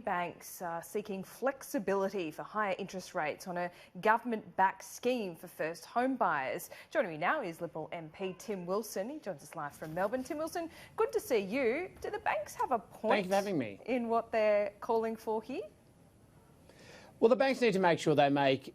Banks are seeking flexibility for higher interest rates on a government-backed scheme for first home buyers. Joining me now is Liberal MP Tim Wilson. He joins us live from Melbourne. Tim Wilson, good to see you. Do the banks have a point Thank you for having me. In what they're calling for here? Well, the banks need to make sure they make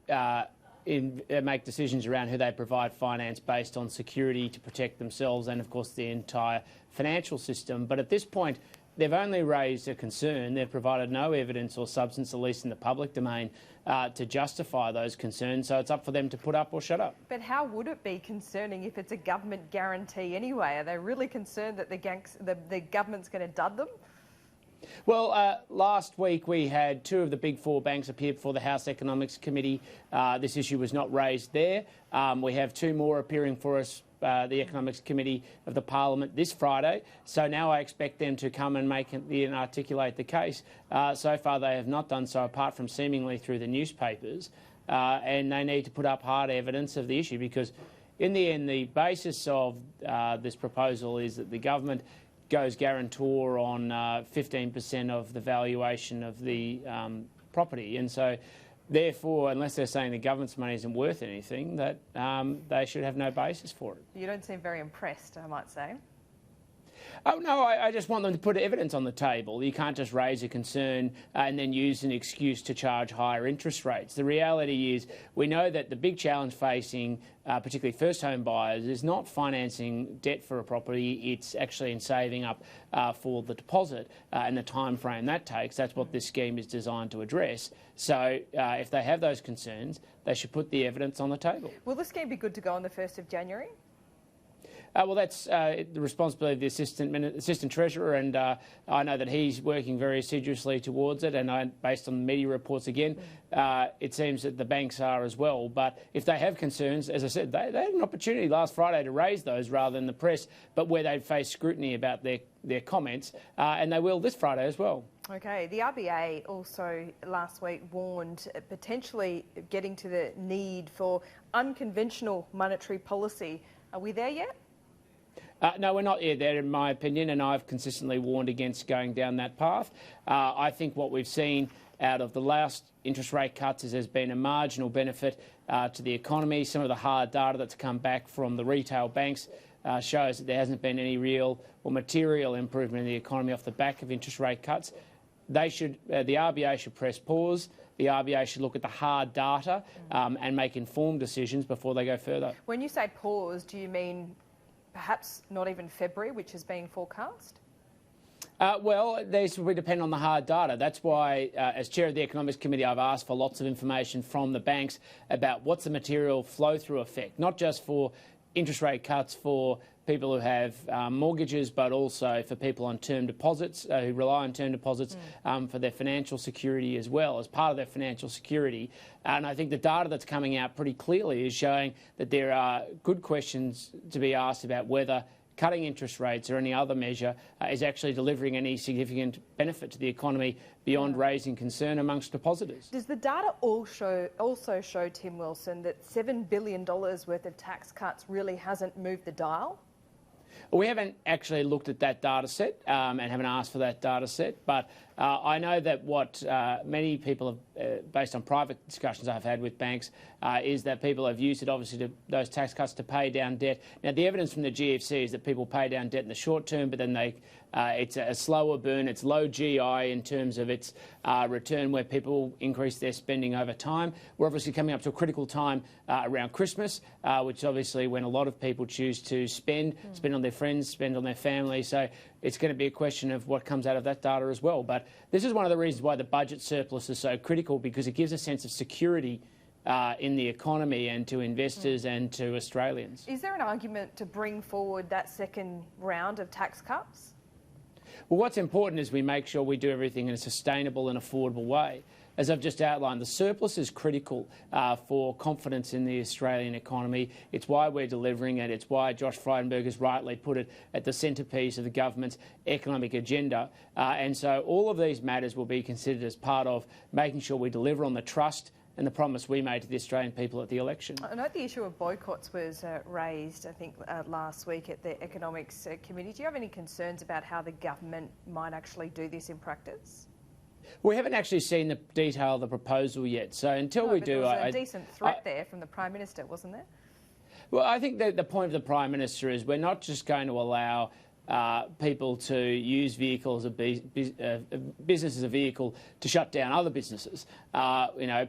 decisions around who they provide finance based on security to protect themselves and, of course, the entire financial system. But at this point, they've only raised a concern. They've provided no evidence or substance, at least in the public domain, to justify those concerns. So it's up for them to put up or shut up. But how would it be concerning if it's a government guarantee anyway? Are they really concerned that the government's going to dud them? Well, last week we had two of the big four banks appear before the House Economics Committee. This issue was not raised there. We have two more appearing for us, the Economics Committee of the Parliament, this Friday. So now I expect them to come and articulate the case. So far they have not done so, apart from seemingly through the newspapers. And they need to put up hard evidence of the issue, because in the end the basis of this proposal is that the government goes guarantor on 15% of the valuation of the property. And so, therefore, unless they're saying the government's money isn't worth anything, that they should have no basis for it. You don't seem very impressed, I might say. Oh, no, I just want them to put evidence on the table. You can't just raise a concern and then use an excuse to charge higher interest rates. The reality is we know that the big challenge facing particularly first home buyers is not financing debt for a property, it's actually in saving up for the deposit and the time frame that takes. That's what this scheme is designed to address. So if they have those concerns, they should put the evidence on the table. Will the scheme be good to go on the 1st of January? Well, that's the responsibility of the Assistant Treasurer, and I know that he's working very assiduously towards it, and based on the media reports again, it seems that the banks are as well. But if they have concerns, as I said, they had an opportunity last Friday to raise those rather than the press, but where they'd face scrutiny about their comments, and they will this Friday as well. OK, the RBA also last week warned potentially getting to the need for unconventional monetary policy. Are we there yet? No, we're not yet there, in my opinion, and I've consistently warned against going down that path. I think what we've seen out of the last interest rate cuts is there's been a marginal benefit to the economy. Some of the hard data that's come back from the retail banks shows that there hasn't been any real or material improvement in the economy off the back of interest rate cuts. The RBA should press pause. The RBA should look at the hard data and make informed decisions before they go further. When you say pause, do you mean perhaps not even February, which is being forecast? Well, these will depend on the hard data. That's why, as Chair of the Economics Committee, I've asked for lots of information from the banks about what's the material flow-through effect, not just for interest rate cuts for people who have mortgages, but also for people on term deposits, who rely on term deposits for their financial security as well, as part of their financial security. And I think the data that's coming out pretty clearly is showing that there are good questions to be asked about whether cutting interest rates or any other measure is actually delivering any significant benefit to the economy beyond raising concern amongst depositors. Does the data also show, Tim Wilson, that $7 billion worth of tax cuts really hasn't moved the dial? We haven't actually looked at that data set and haven't asked for that data set, but I know that what many people have, based on private discussions I've had with banks, is that people have used it, obviously, those tax cuts to pay down debt. Now, the evidence from the GFC is that people pay down debt in the short term, but then it's a slower burn. It's low GI in terms of its return, where people increase their spending over time. We're obviously coming up to a critical time around Christmas, which is obviously when a lot of people choose to spend on their friends, spend on their family. So it's going to be a question of what comes out of that data as well. But this is one of the reasons why the budget surplus is so critical, because it gives a sense of security in the economy and to investors and to Australians. Is there an argument to bring forward that second round of tax cuts? Well, what's important is we make sure we do everything in a sustainable and affordable way. As I've just outlined, the surplus is critical for confidence in the Australian economy. It's why we're delivering it. It's why Josh Frydenberg has rightly put it at the centrepiece of the government's economic agenda. And so all of these matters will be considered as part of making sure we deliver on the trust and the promise we made to the Australian people at the election. I know the issue of boycotts was raised, I think, last week at the Economics Committee. Do you have any concerns about how the government might actually do this in practice? We haven't actually seen the detail of the proposal yet, so until we do... There was a decent threat there from the Prime Minister, wasn't there? Well, I think that the point of the Prime Minister is we're not just going to allow people to use vehicles, business as a vehicle to shut down other businesses.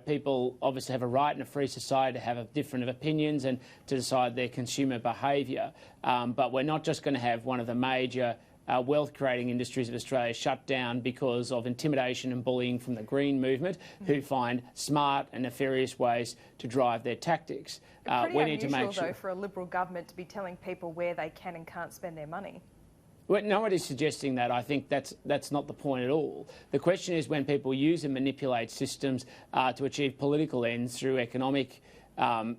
People obviously have a right in a free society to have different opinions and to decide their consumer behaviour. But we're not just going to have one of the major wealth-creating industries of Australia shut down because of intimidation and bullying from the Green movement, who find smart and nefarious ways to drive their tactics. We need to make sure, though, for a Liberal government to be telling people where they can and can't spend their money. Well, nobody's suggesting that. I think that's not the point at all. The question is when people use and manipulate systems to achieve political ends through economic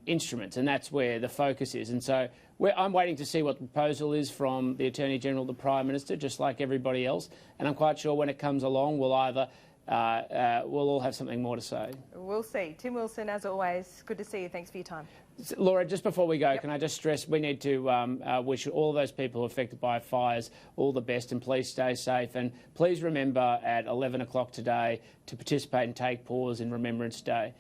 instruments, and that's where the focus is. And so I'm waiting to see what the proposal is from the Attorney-General, the Prime Minister, just like everybody else. And I'm quite sure when it comes along, we'll all have something more to say. We'll see. Tim Wilson, as always, good to see you. Thanks for your time. Laura, just before we go, can I just stress we need to wish all those people affected by fires all the best, and please stay safe. And please remember at 11 o'clock today to participate and take pause in Remembrance Day.